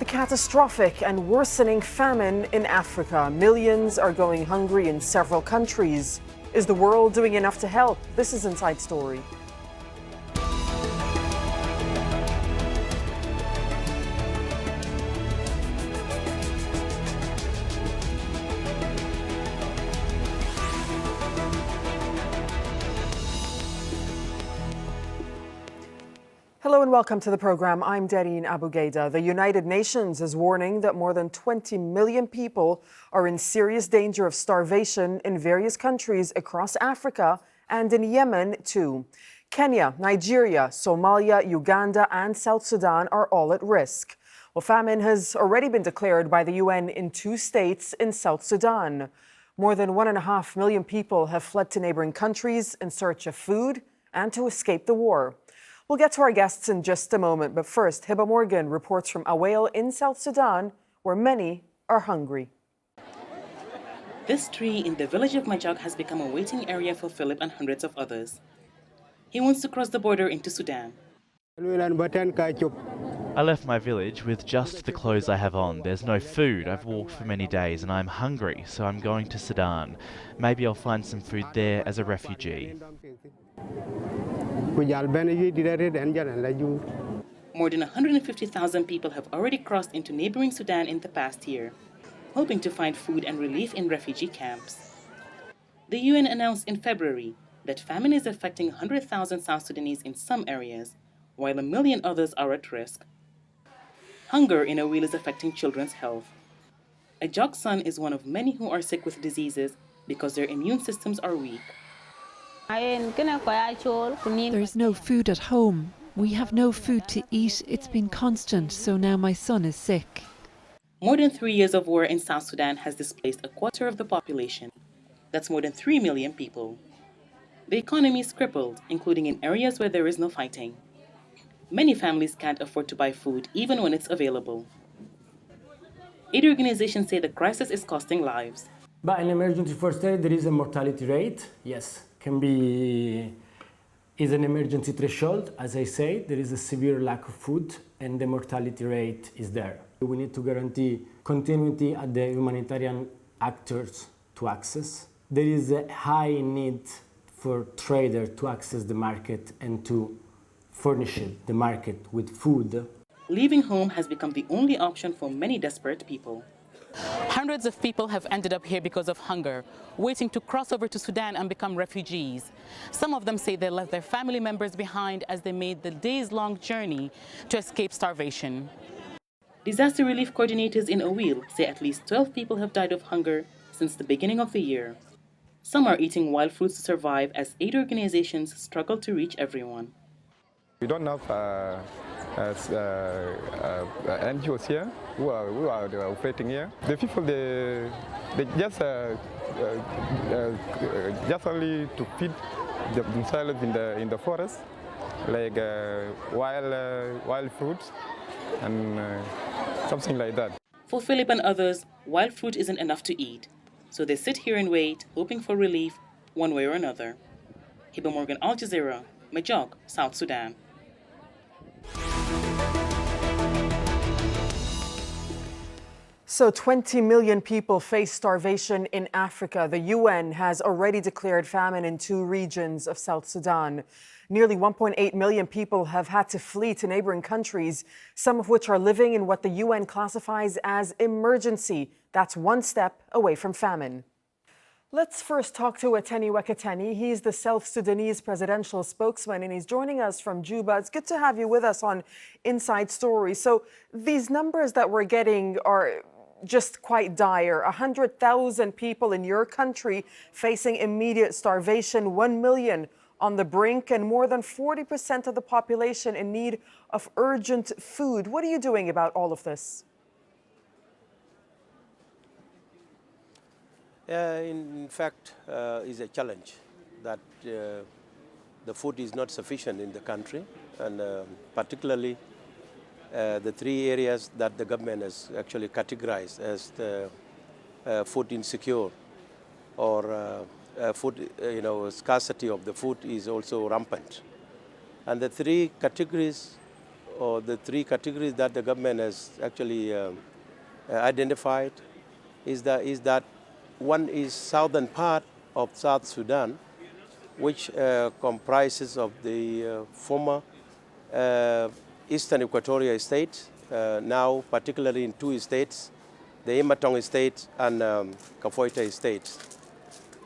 A catastrophic and worsening famine in Africa. Millions are going hungry in several countries. Is the world doing enough to help? This is Inside Story. Hello and welcome to the program. I'm Dareen Abughaida. The United Nations is warning that more than 20 million people are in serious danger of starvation in various countries across Africa and in Yemen too. Kenya, Nigeria, Somalia, Uganda and South Sudan are all at risk. Well, famine has already been declared by the UN in 2 states in South Sudan. More than 1.5 million people have fled to neighboring countries in search of food and to escape the war. We'll get to our guests in just a moment, but first, Hiba Morgan reports from Awale in South Sudan, where many are hungry. This tree in the village of Ajak has become a waiting area for Philip and hundreds of others. He wants to cross the border into Sudan. I left my village with just the clothes I have on. There's no food. I've walked for many days and I'm hungry, so I'm going to Sudan. Maybe I'll find some food there as a refugee. More than 150,000 people have already crossed into neighbouring Sudan in the past year, hoping to find food and relief in refugee camps. The UN announced in February that famine is affecting 100,000 South Sudanese in some areas, while 1 million others are at risk. Hunger in Awale is affecting children's health. Ajak's son is one of many who are sick with diseases because their immune systems are weak. There's no food at home. We have no food to eat. It's been constant, so now my son is sick. More than 3 years of war in South Sudan has displaced a quarter of the population. That's more than 3 million people. The economy is crippled, including in areas where there is no fighting. Many families can't afford to buy food even when it's available. Aid organizations say the crisis is costing lives. But in emergency first aid, there is a mortality rate. Yes, is an emergency threshold. As I say, there is a severe lack of food and the mortality rate is there. We need to guarantee continuity at the humanitarian actors to access. There is a high need for traders to access the market and to furnish the market with food. Leaving home has become the only option for many desperate people. Hundreds of people have ended up here because of hunger, waiting to cross over to Sudan and become refugees. Some of them say they left their family members behind as they made the days-long journey to escape starvation. Disaster relief coordinators in Awale say at least 12 people have died of hunger since the beginning of the year. Some are eating wild fruits to survive as aid organizations struggle to reach everyone. We don't have NGOs here who are operating here. The people, they just only to feed themselves in the forest, like wild fruits and something like that. For Philip and others, wild fruit isn't enough to eat, so they sit here and wait, hoping for relief one way or another. Hiba Morgan, Al Jazeera, Ajak, South Sudan. So 20 million people face starvation in Africa. The UN has already declared famine in 2 regions of South Sudan. Nearly 1.8 million people have had to flee to neighboring countries, some of which are living in what the UN classifies as emergency. That's one step away from famine. Let's first talk to Ateny. He's the South Sudanese presidential spokesman, and he's joining us from Juba. It's good to have you with us on Inside Story. So these numbers that we're getting are just quite dire. 100,000 people in your country facing immediate starvation, 1 million on the brink, and more than 40% of the population in need of urgent food. What are you doing about all of this? In fact, is a challenge that the food is not sufficient in the country, and particularly the 3 areas that the government has actually categorized as the food insecure or food, scarcity of the food is also rampant. And the 3 categories or the three categories that the government has actually identified is that one is southern part of South Sudan, which comprises of the former Eastern Equatoria states, now particularly in two states, the Ematong state and Kafoita state.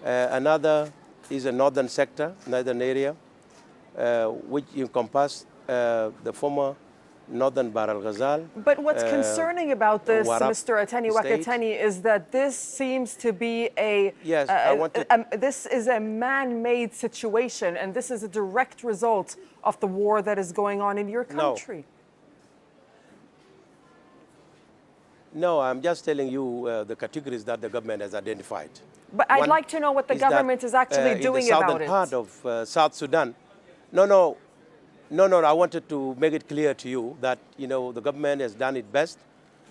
Another is a northern sector, northern area, which encompasses the former northern Bahr al-Ghazal. But what's concerning about this, Warab Mr. Ateny state. Wakateny, is that this seems to be this is a man-made situation, and this is a direct result of the war that is going on in your country. No, I'm just telling you the categories that the government has identified. But I'd like to know what the government is actually doing about it. In the southern part of South Sudan. No, I wanted to make it clear to you that, the government has done its best.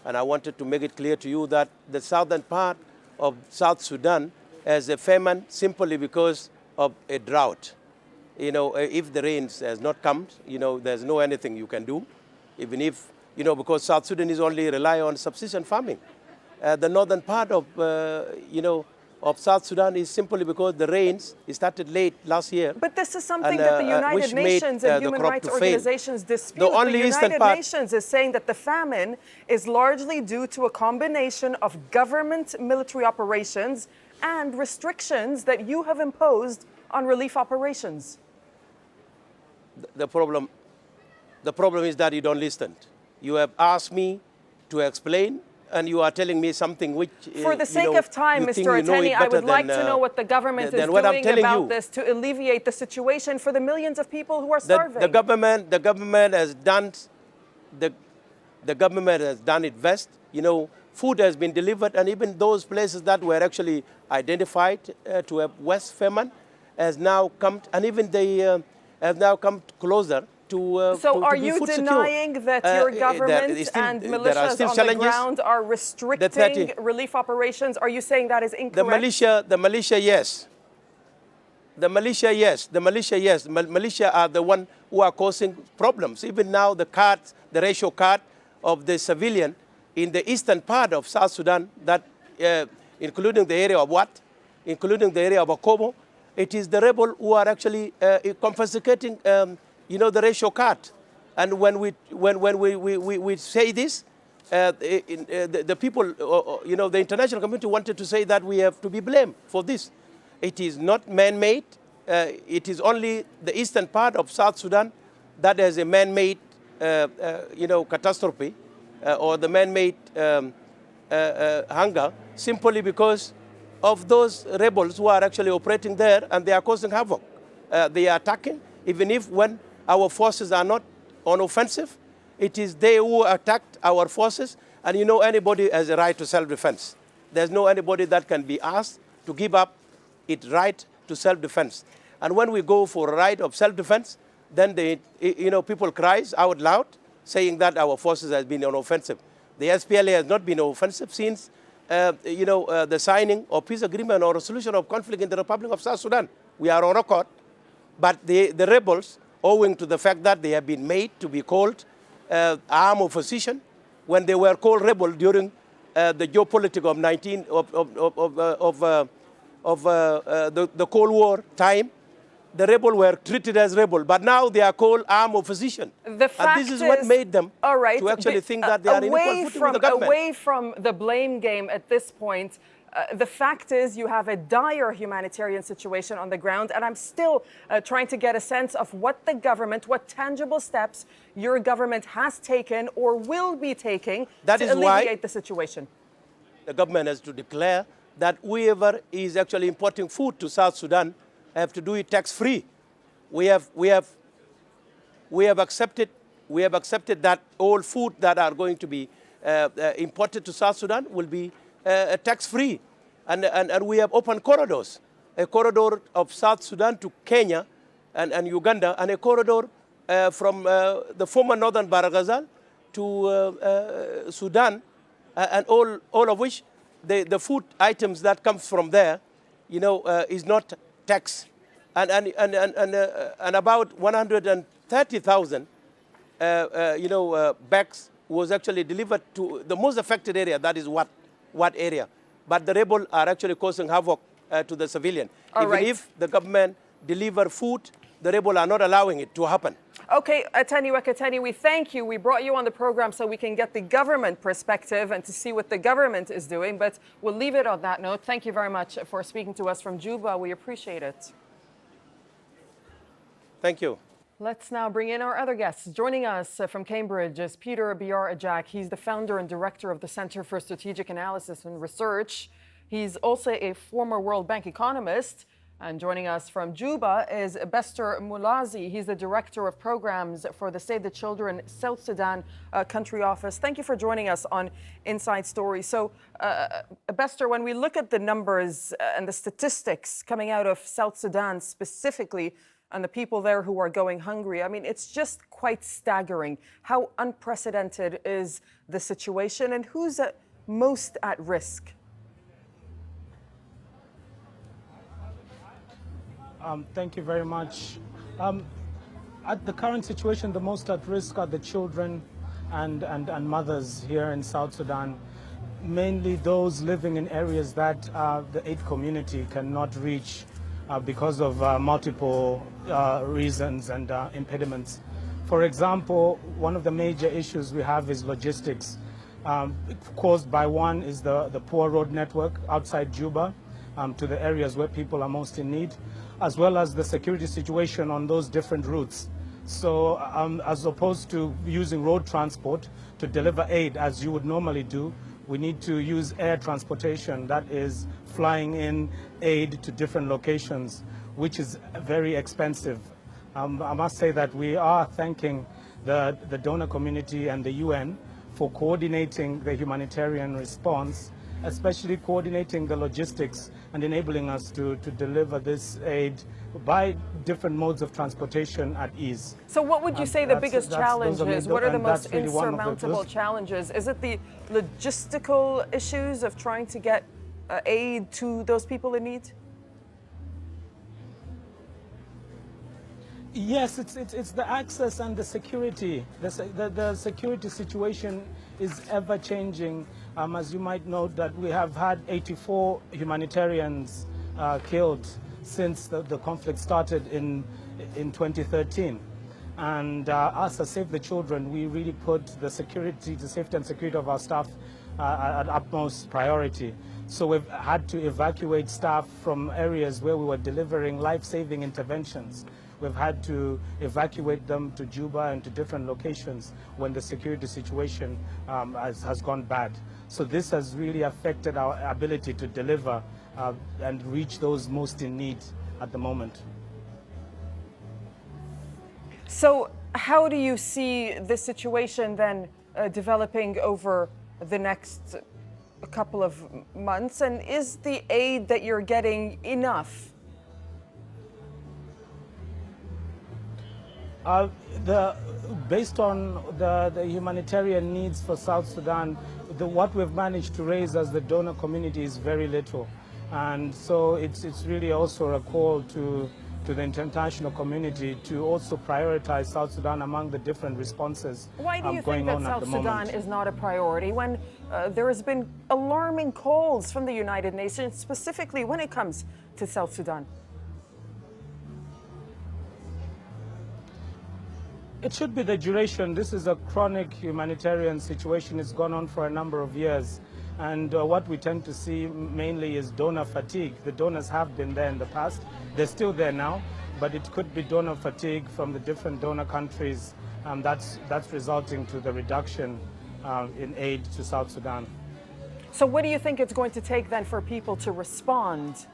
And I wanted to make it clear to you that the southern part of South Sudan has a famine simply because of a drought. If the rains has not come, there's no anything you can do. Even if, because South Sudan is only rely on subsistence farming. The northern part of, of South Sudan is simply because the rains started late last year. But this is something that the United Nations and human rights organizations dispute. The United Nations is saying that the famine is largely due to a combination of government military operations and restrictions that you have imposed on relief operations. The problem is that you don't listen. You have asked me to explain, and you are telling me something which, for the sake of time, Mr. Ateny, I would like to know what the government is doing about this to alleviate the situation for the millions of people who are starving. The government has done its best. Food has been delivered, and even those places that were actually identified to have West famine has now come, and even they have now come closer to so are to you food denying secure. that your government and militias on the ground are restricting relief operations? Are you saying that is incorrect? The militia, yes. The militia, yes. Militia are the one who are causing problems. Even now, the ratio card of the civilian in the eastern part of South Sudan, that including the area of including the area of Akobo, it is the rebel who are actually confiscating the ratio card. And when we say this, the people, the international community wanted to say that we have to be blamed for this. It is not man-made. It is only the eastern part of South Sudan that has a man-made, catastrophe or the man-made hunger, simply because of those rebels who are actually operating there, and they are causing havoc. They are attacking, even if when our forces are not on offensive, it is they who attacked our forces, and anybody has a right to self-defense. There's no anybody that can be asked to give up its right to self-defense. And when we go for a right of self-defense, then people cries out loud, saying that our forces has been on offensive. The SPLA has not been on offensive since the signing of peace agreement or resolution of conflict in the Republic of South Sudan. We are on record, but the rebels, owing to the fact that they have been made to be called armed opposition, when they were called rebel during the geopolitics of the Cold War time, the rebels were treated as rebel, but now they are called armed opposition. The fact and this is what made them to actually think that they are in equal footing with the government. Away from the blame game at this point, the fact is you have a dire humanitarian situation on the ground, and I'm still trying to get a sense of what the government, what tangible steps your government has taken or will be taking to alleviate the situation. The government has to declare that whoever is actually importing food to South Sudan have to do it tax-free. We have accepted that all food that are going to be imported to South Sudan will be tax-free. And we have opened corridors, a corridor of South Sudan to Kenya and Uganda, and a corridor from the former northern Bahr al-Ghazal to Sudan, and all of which the food items that comes from there, is not taxed. And about 130,000 bags was actually delivered to the most affected area, that is what area. But the rebels are actually causing havoc to the civilian. Even if the government deliver food, the rebels are not allowing it to happen. Okay, Ateny, we thank you. We brought you on the program so we can get the government perspective and to see what the government is doing. But we'll leave it on that note. Thank you very much for speaking to us from Juba. We appreciate it. Thank you. Let's now bring in our other guests. Joining us from Cambridge is Biar Ajak. He's the founder and director of the Center for Strategic Analysis and Research. He's also a former World Bank economist. And joining us from Juba is Bester Mulauzi. He's the director of programs for the Save the Children South Sudan country office. Thank you for joining us on Inside Story. So, Bester, when we look at the numbers and the statistics coming out of South Sudan specifically, and the people there who are going hungry, I mean, it's just quite staggering. How unprecedented is the situation, and who's most at risk? Thank you very much. At the current situation, the most at risk are the children and mothers here in South Sudan, mainly those living in areas that the aid community cannot reach because of multiple reasons and impediments. For example, one of the major issues we have is logistics. Caused by one is the poor road network outside Juba to the areas where people are most in need, as well as the security situation on those different routes. So as opposed to using road transport to deliver aid as you would normally do, we need to use air transportation, that is flying in aid to different locations, which is very expensive. I must say that we are thanking the donor community and the UN for coordinating the humanitarian response, especially coordinating the logistics and enabling us to deliver this aid by different modes of transportation at ease. So what would you say the biggest challenge is? What are the most insurmountable challenges? Is it the logistical issues of trying to get aid to those people in need? Yes, it's the access and the security. The security situation is ever changing. As you might note, that we have had 84 humanitarians killed since the conflict started in 2013. And us as Save the Children, we really put the security, the safety and security of our staff at utmost priority. So we've had to evacuate staff from areas where we were delivering life-saving interventions. We've had to evacuate them to Juba and to different locations when the security situation has gone bad. So this has really affected our ability to deliver and reach those most in need at the moment. So how do you see the situation then developing over the next couple of months? And is the aid that you're getting enough? Based on the humanitarian needs for South Sudan, what we've managed to raise as the donor community is very little. And so it's really also a call to the international community to also prioritize South Sudan among the different responses going on at the moment. Why do you think that South Sudan is not a priority when there has been alarming calls from the United Nations, specifically when it comes to South Sudan? It should be the duration. This is a chronic humanitarian situation. It's gone on for a number of years. And what we tend to see mainly is donor fatigue. The donors have been there in the past. They're still there now, but it could be donor fatigue from the different donor countries. That's resulting to the reduction in aid to South Sudan. So what do you think it's going to take then for people to respond?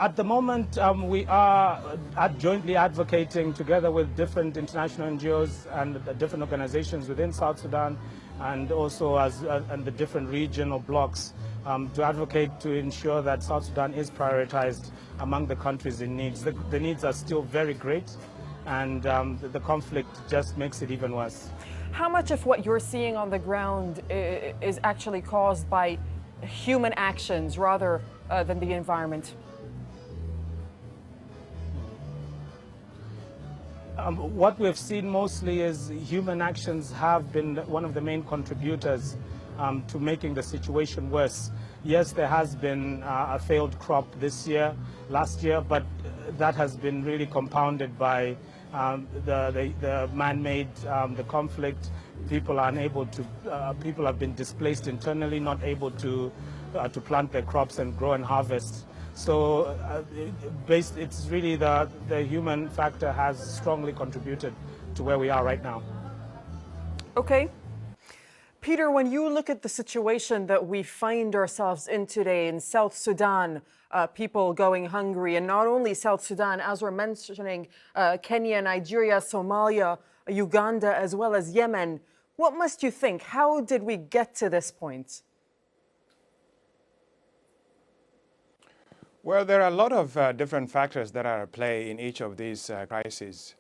At the moment, we are jointly advocating together with different international NGOs and different organizations within South Sudan, and also and the different regional blocks to advocate to ensure that South Sudan is prioritized among the countries in need. The needs are still very great, and the conflict just makes it even worse. How much of what you're seeing on the ground is actually caused by human actions rather than the environment? What we've seen mostly is human actions have been one of the main contributors to making the situation worse. Yes, there has been a failed crop this year, last year, but that has been really compounded by the man-made, the conflict. People are unable to, people have been displaced internally, not able to plant their crops and grow and harvest. So it's really the human factor has strongly contributed to where we are right now. Okay. Peter, when you look at the situation that we find ourselves in today in South Sudan, people going hungry, and not only South Sudan, as we're mentioning, Kenya, Nigeria, Somalia, Uganda, as well as Yemen, what must you think? How did we get to this point? Well, there are a lot of different factors that are at play in each of these crises.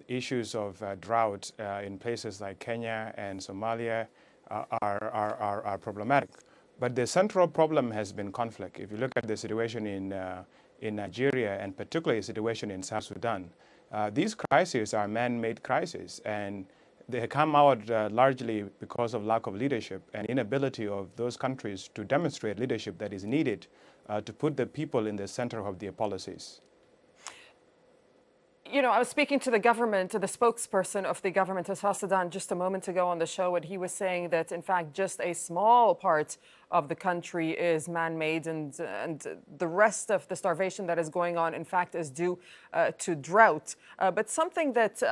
Issues of drought in places like Kenya and Somalia are problematic. But the central problem has been conflict. If you look at the situation in Nigeria, and particularly the situation in South Sudan, these crises are man-made crises, and they come out largely because of lack of leadership and inability of those countries to demonstrate leadership that is needed to put the people in the center of their policies. You know, I was speaking to the government, to the spokesperson of the government of South Sudan just a moment ago on the show, and he was saying that, in fact, just a small part of the country is man-made, and the rest of the starvation that is going on, in fact, is due to drought. But something that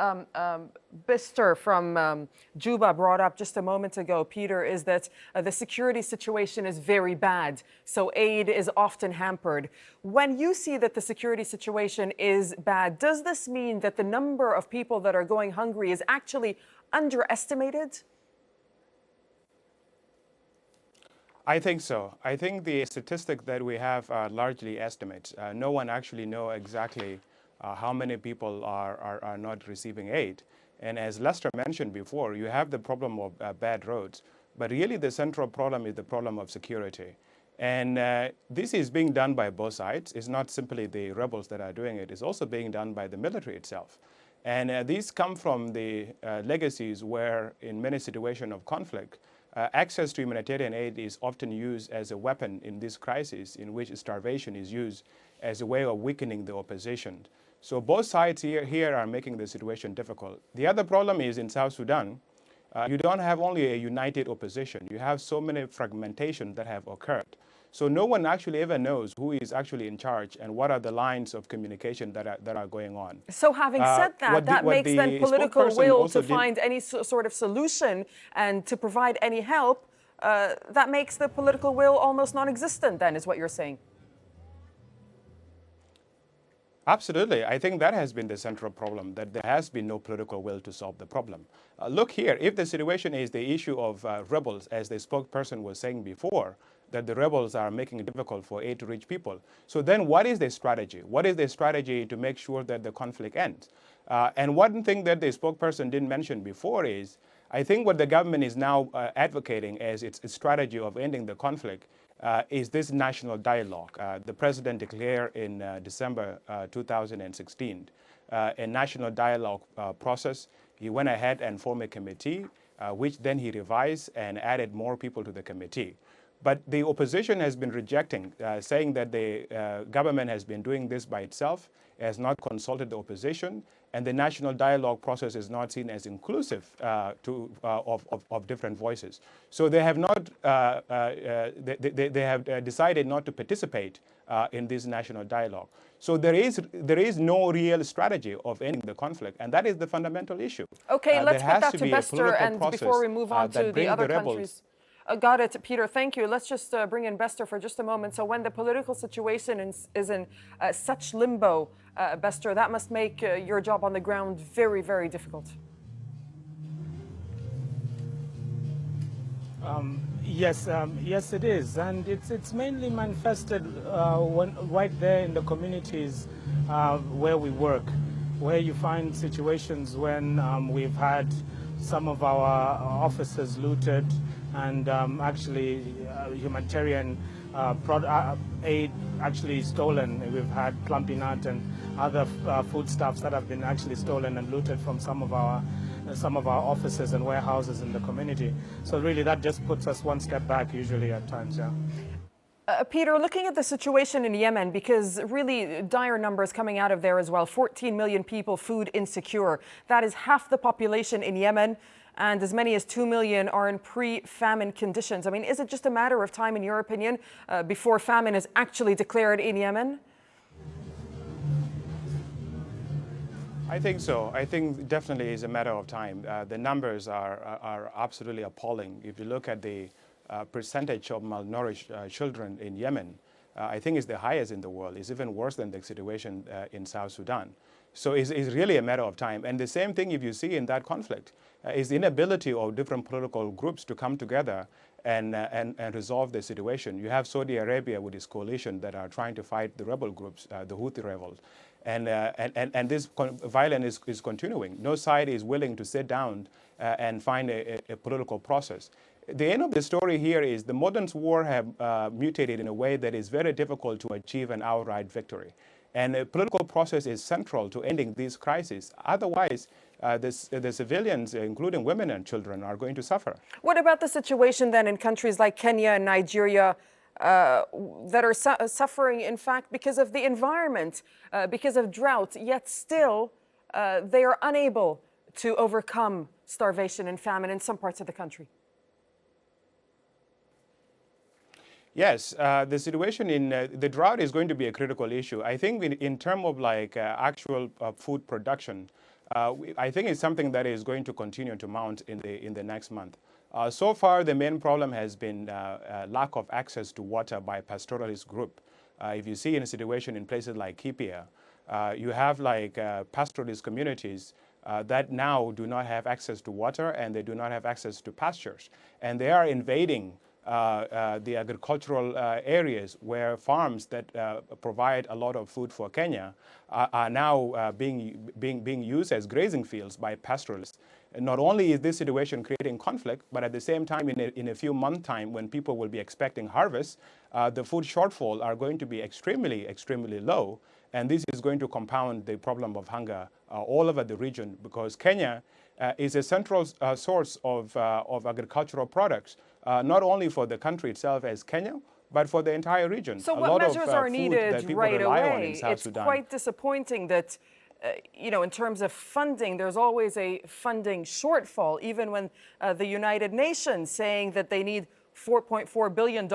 Bister from Juba brought up just a moment ago, Peter, is that the security situation is very bad, so aid is often hampered. When you see that the security situation is bad, does this mean that the number of people that are going hungry is actually underestimated? I think so. I think the statistics that we have are largely estimates. No one actually knows exactly how many people are not receiving aid. And as Lester mentioned before, you have the problem of bad roads. But really the central problem is the problem of security. And this is being done by both sides. It's not simply the rebels that are doing it. It's also being done by the military itself. And these come from the legacies where in many situations of conflict, access to humanitarian aid is often used as a weapon in this crisis, in which starvation is used as a way of weakening the opposition. So both sides here are making the situation difficult. The other problem is in South Sudan, you don't have only a united opposition. You have so many fragmentations that have occurred. So no one actually ever knows who is actually in charge and what are the lines of communication that are going on. So having said that, that makes then political will to find any sort of solution and to provide any help, that makes the political will almost non-existent then, is what you're saying. Absolutely. I think that has been the central problem, that there has been no political will to solve the problem. Look here, if the situation is the issue of rebels, as the spokesperson was saying before, that the rebels are making it difficult for aid to reach people. So then what is the strategy? What is the strategy to make sure that the conflict ends? And one thing that the spokesperson didn't mention before is, I think what the government is now advocating as its strategy of ending the conflict is this national dialogue. The president declared in December 2016 a national dialogue process. He went ahead and formed a committee, which then he revised and added more people to the committee. But the opposition has been rejecting, saying that the government has been doing this by itself, has not consulted the opposition, and the national dialogue process is not seen as inclusive of different voices. So they have not, they have decided not to participate in this national dialogue. So there is no real strategy of ending the conflict, and that is the fundamental issue. Okay, let's put that to Bester, and before we move on to the other countries. Got it, Peter. Thank you. Let's just bring in Bester for just a moment. So when the political situation is in such limbo, Bester, that must make your job on the ground very, very difficult. Yes, yes, it is, and it's mainly manifested right there in the communities where we work, where you find situations when we've had some of our offices looted, and actually humanitarian aid actually stolen. We've had plumpy nut and other foodstuffs that have been actually stolen and looted from some of our offices and warehouses in the community. So really that just puts us one step back usually at times, yeah. Peter, looking at the situation in Yemen, because really dire numbers coming out of there as well, 14 million people food insecure. That is half the population in Yemen, and as many as 2 million are in pre-famine conditions. I mean, is it just a matter of time, in your opinion, before famine is actually declared in Yemen? I think so. I think definitely is a matter of time. The numbers are absolutely appalling. If you look at the percentage of malnourished children in Yemen, I think it's the highest in the world. It's even worse than the situation in South Sudan. So it's really a matter of time. And the same thing if you see in that conflict is the inability of different political groups to come together and resolve the situation. You have Saudi Arabia with its coalition that are trying to fight the rebel groups, the Houthi rebels. And this violence is continuing. No side is willing to sit down and find a political process. The end of the story here is the modern war have mutated in a way that is very difficult to achieve an outright victory. And a political process is central to ending these crises. Otherwise, the civilians, including women and children, are going to suffer. What about the situation then in countries like Kenya and Nigeria that are suffering, in fact, because of the environment, because of drought, yet still they are unable to overcome starvation and famine in some parts of the country? Yes, the situation in the drought is going to be a critical issue. I think in terms of like actual food production, I think it's something that is going to continue to mount in the next month. So far, the main problem has been lack of access to water by pastoralist group. If you see in a situation in places like Biar, you have like pastoralist communities that now do not have access to water and they do not have access to pastures. And they are invading the agricultural areas where farms that provide a lot of food for Kenya are now being used as grazing fields by pastoralists. And not only is this situation creating conflict, but at the same time, in a few months' time, when people will be expecting harvest, the food shortfall are going to be extremely low. And this is going to compound the problem of hunger all over the region, because Kenya is a central source of agricultural products, not only for the country itself as Kenya, but for the entire region. So what measures are needed right away? It's quite disappointing that, you know, in terms of funding, there's always a funding shortfall, even when the United Nations saying that they need $4.4 billion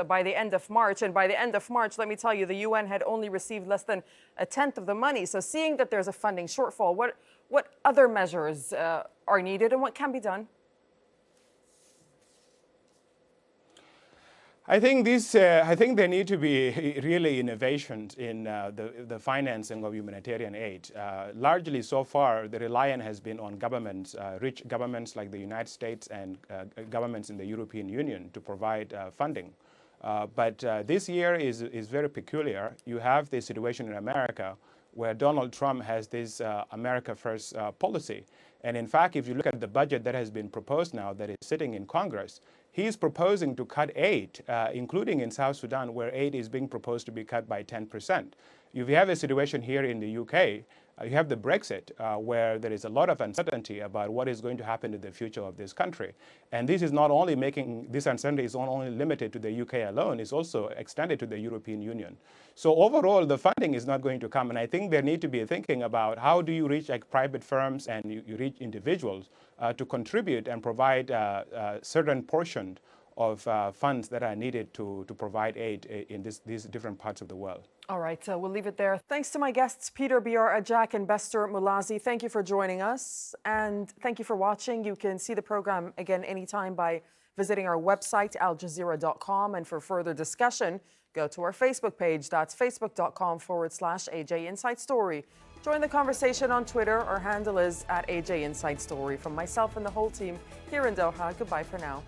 by the end of March. And by the end of March, let me tell you, the UN had only received less than a tenth of the money. So seeing that there's a funding shortfall, what other measures are needed and what can be done? I think there need to be really innovations in the financing of humanitarian aid. Largely so far, the reliance has been on governments, rich governments like the United States and governments in the European Union to provide funding. But this year is very peculiar. You have the situation in America where Donald Trump has this America First policy. And in fact, if you look at the budget that has been proposed now that is sitting in Congress, he's proposing to cut aid, including in South Sudan, where aid is being proposed to be cut by 10%. If you have a situation here in the UK, you have the Brexit, where there is a lot of uncertainty about what is going to happen in the future of this country. And this is not only this uncertainty is not only limited to the UK alone, it's also extended to the European Union. So overall, the funding is not going to come. And I think there need to be thinking about how do you reach like private firms and you reach individuals to contribute and provide a certain portion of funds that are needed to provide aid in these different parts of the world. All right, we'll leave it there. Thanks to my guests, Peter, Biar, Ajak, and Bester Mulauzi. Thank you for joining us, and thank you for watching. You can see the program again anytime by visiting our website, aljazeera.com. And for further discussion, go to our Facebook page. That's facebook.com/AJ Inside Story. Join the conversation on Twitter. Our handle is @AJ Inside Story. From myself and the whole team here in Doha, goodbye for now.